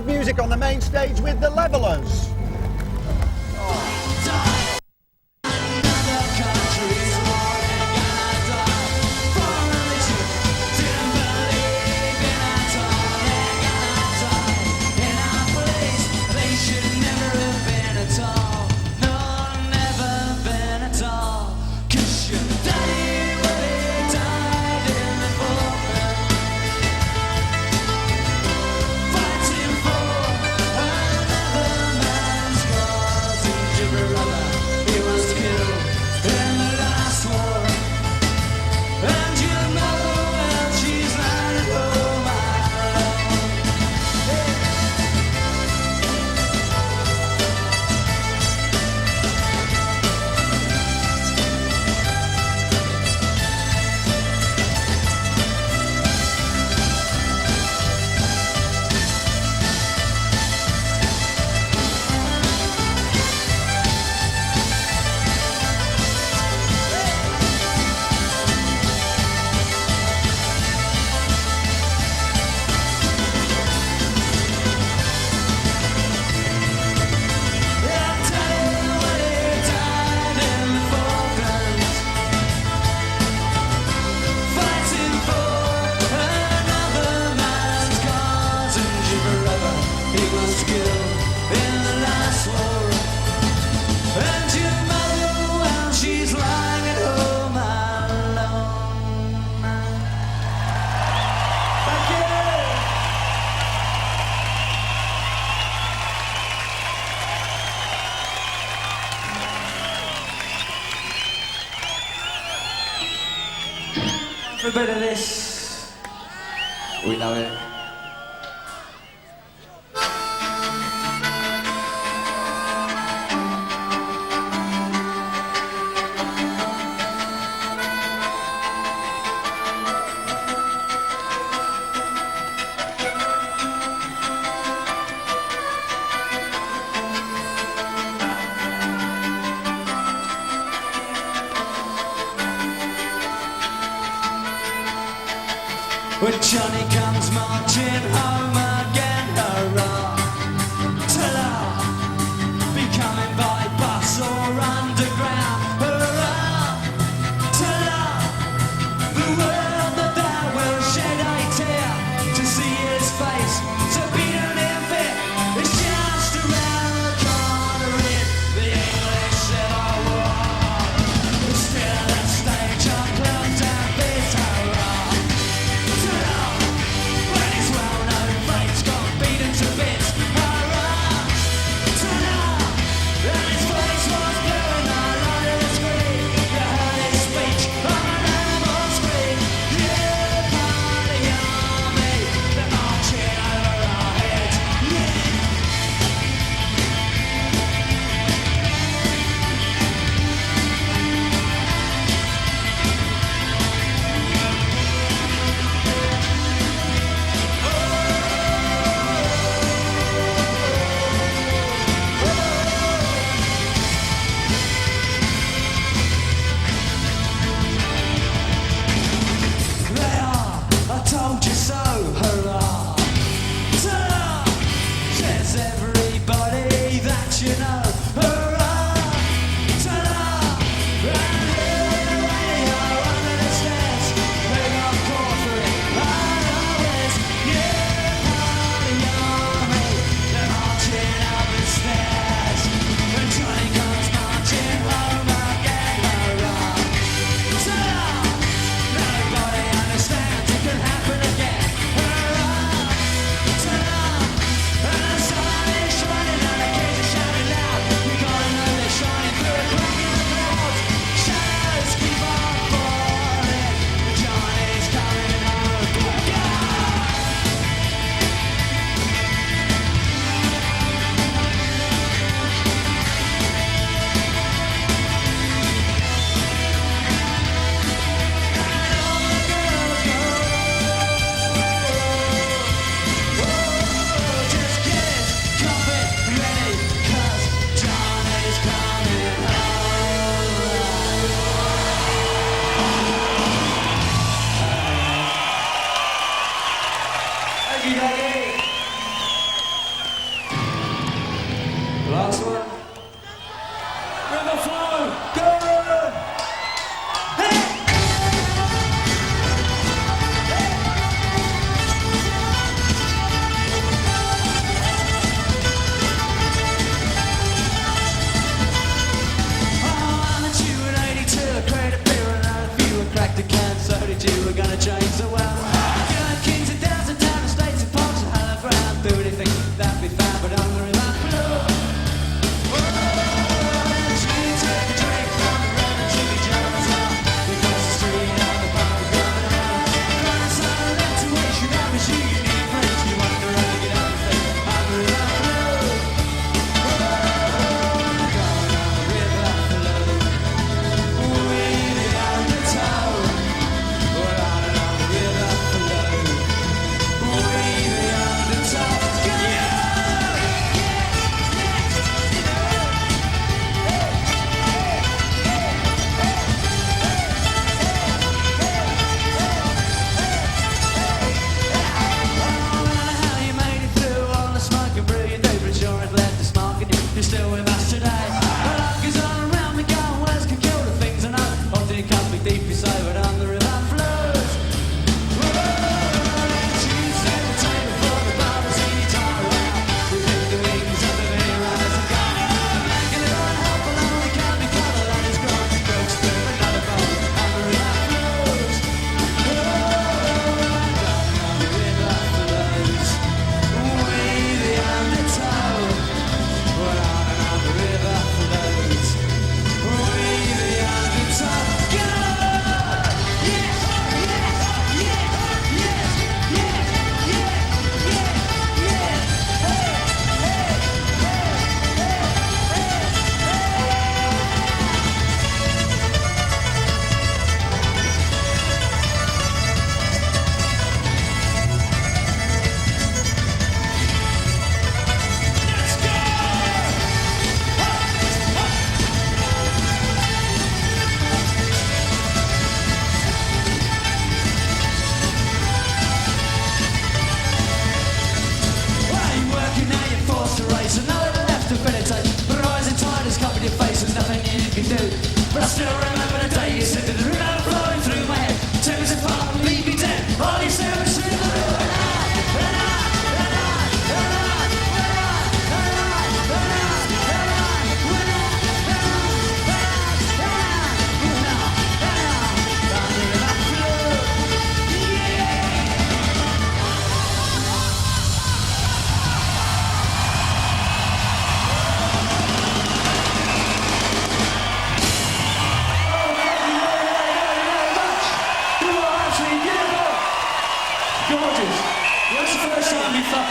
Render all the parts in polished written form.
live music on the main stage with the Levelers. For a bit of this, we know it. When Johnny comes marching home again, hurrah, ta-da, be coming by bus or underground, hurrah, ta-da, the world that thou will shed a tear to see his face, to beat an infant, is just around the corner in the English Civil War. Still the stage of clowns and beats, hurrah.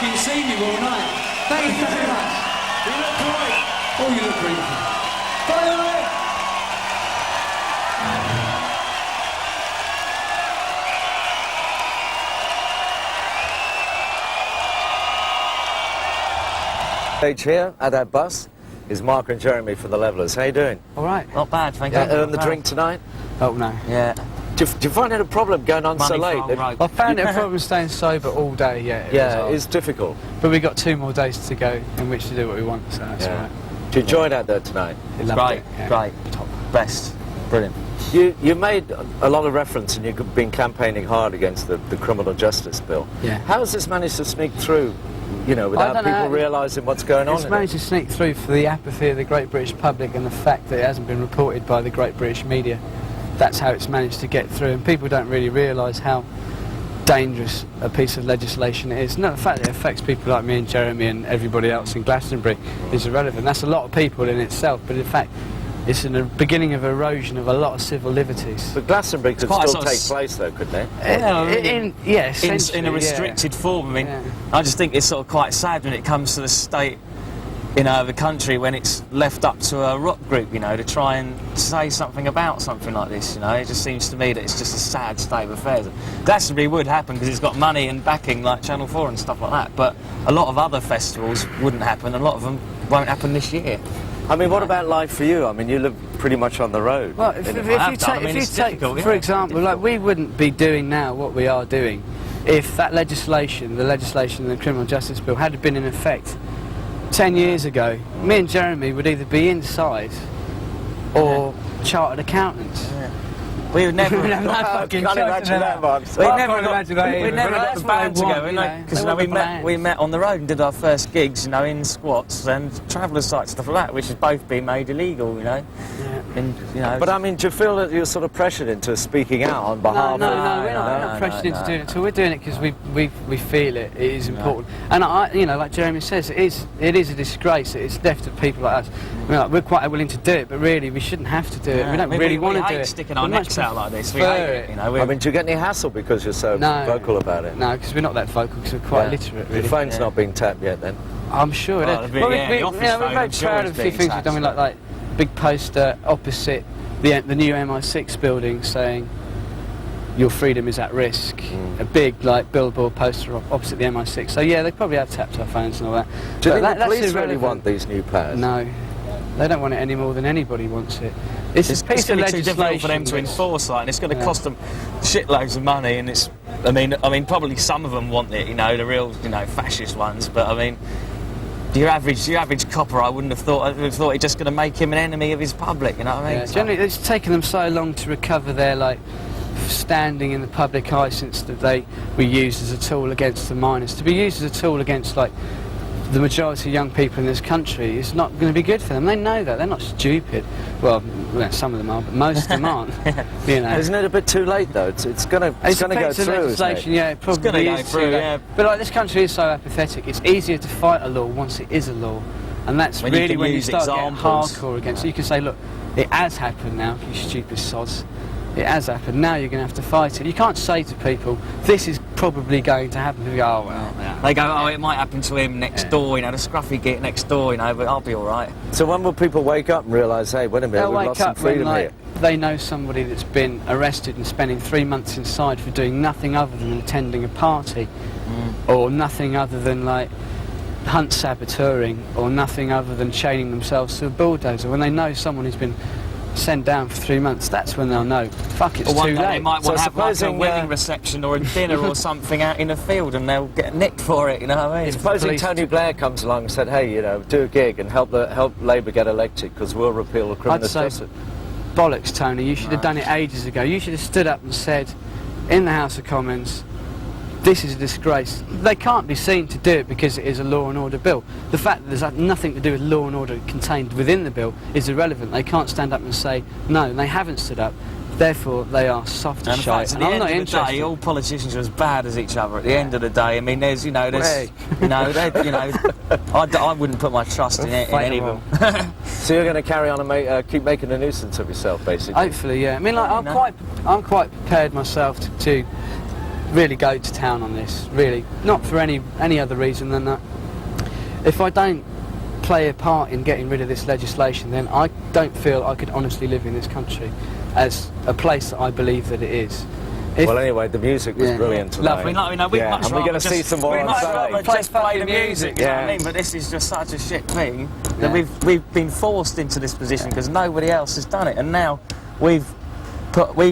fucking seen you all night. Thank you very much. You look great. Oh, you look beautiful. Bye. Stage here at that bus is Mark and Jeremy from the Levellers. How you doing? All right. Not bad, thank you. Earn the drink tonight? Oh, no. Yeah. Do you find it a problem going on so late? I found it a problem staying sober all day, yeah. It's difficult. But we've got 2 more days to go in which to do what we want, so that's all right. Do you enjoy that though tonight? Great, great. Top. Best. Brilliant. You made a lot of reference and you've been campaigning hard against the criminal justice bill. Yeah. How has this managed to sneak through, you know, without people realising what's going on? It's managed to sneak through for the apathy of the Great British public and the fact that it hasn't been reported by the Great British media. That's how it's managed to get through, and people don't really realise how dangerous a piece of legislation it is. No, the fact that it affects people like me and Jeremy and everybody else in Glastonbury is irrelevant. That's a lot of people in itself, but in fact it's in the beginning of erosion of a lot of civil liberties. But Glastonbury could still take place though, couldn't it? In a restricted form. I mean, I just think it's sort of quite sad when it comes to the state, you know, of the country, when it's left up to a rock group, you know, to try and say something about something like this, you know. It just seems to me that it's just a sad state of affairs. Glastonbury would happen because it's got money and backing like Channel 4 and stuff like that, but a lot of other festivals wouldn't happen, a lot of them won't happen this year. I mean, what about life for you? I mean, you live pretty much on the road. Well, if you take, for example, like we wouldn't be doing now what we are doing if that legislation, the criminal justice bill, had been in effect 10 years ago. Me and Jeremy would either be inside or chartered accountants. We would never Can't imagine that, Mark. We'd never got the band together, because we met on the road and did our first gigs, you know, in squats and traveller sites, stuff like that, which has both been made illegal, you know. And, you know. But I mean, do you feel that you're sort of pressured into speaking out on behalf of... No, we're not pressured into doing it. So we're doing it because we feel it. It is important. And you know, like Jeremy says, it is a disgrace. It's left to people like us. I mean, like, we're quite willing to do it, but really we shouldn't have to do it. We don't really want to do it. Sticking our necks out like this. We hate it, you know. I mean, do you get any hassle because you're so vocal about it? No, because we're not that vocal, because we're quite literate, really. Your phone's not being tapped yet, then? I'm sure it is. We're very proud of a few things we've done. Like big poster opposite the new MI6 building saying your freedom is at risk. A big like billboard poster opposite the MI6. So yeah, they probably have tapped our phones and all that. Do you think the police really want these new pads? No, they don't want it any more than anybody wants it. It's a piece of legislation too difficult for them to enforce, like, and it's going to cost them shitloads of money. And it's, I mean, probably some of them want it, you know, the real, you know, fascist ones. But I mean, your average copper, I wouldn't have thought. I would have thought it's just going to make him an enemy of his public. You know what I mean? Yeah, generally, it's taken them so long to recover their standing in the public eye since that they were used as a tool against the minors. To be used as a tool against the majority of young people in this country is not going to be good for them. They know that. They're not stupid. Well, some of them are, but most of them aren't. You know. Isn't it a bit too late though? It's going to go through, legislation, isn't it? Yeah, it probably is through. Yeah. But like, this country is so apathetic. It's easier to fight a law once it is a law, and that's when you start getting hardcore against. So you can say, look, it has happened now, you stupid sods. It has happened. Now you're going to have to fight it. You can't say to people, this is probably going to happen. People go, oh, well, yeah. They go, oh, it might happen to him next door, you know, the scruffy git next door, you know, but I'll be all right. So when will people wake up and realise, hey, wait a minute, we've lost some freedom here? They know somebody that's been arrested and spending 3 months inside for doing nothing other than attending a party, or nothing other than, hunt saboteuring, or nothing other than chaining themselves to a bulldozer. When they know someone who's been sent down for 3 months, that's when they'll know. Fuck, it's too late. They might want to have a wedding reception or a dinner or something out in a field, and they'll get nicked for it. You know what I mean? Supposing Tony Blair comes along and said, "Hey, you know, do a gig and help Labour get elected because we'll repeal the criminal justice." Bollocks, Tony. You should have done it ages ago. You should have stood up and said, in the House of Commons, this is a disgrace. They can't be seen to do it because it is a law and order bill. The fact that there's nothing to do with law and order contained within the bill is irrelevant. They can't stand up and say, no, and they haven't stood up. Therefore, they are soft as shite. And I'm not interested. At the end of the day, all politicians are as bad as each other. At the end of the day, I mean, I wouldn't put my trust in any of them. So you're going to carry on and keep making a nuisance of yourself, basically. Hopefully, yeah. I mean, I'm quite prepared myself to really go to town on this, really. Not for any other reason than that if I don't play a part in getting rid of this legislation, then I don't feel I could honestly live in this country as a place that I believe that it is. Well, anyway, the music was brilliant tonight. Lovely. No, we'd much and we're going to see some more on Saturday. We'd just play the music, you know what I mean? But this is just such a shit thing that we've been forced into this position because nobody else has done it, and now we've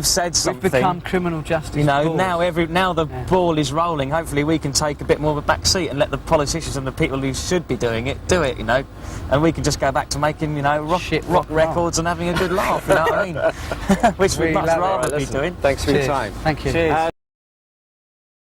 said something. We've become criminal justice. You know, balls. now the ball is rolling. Hopefully, we can take a bit more of a back seat and let the politicians and the people who should be doing it do it. You know, and we can just go back to making rock records and having a good laugh. You know what I mean? Which we'd much rather be doing. Thanks for your time. Thank you. Cheers.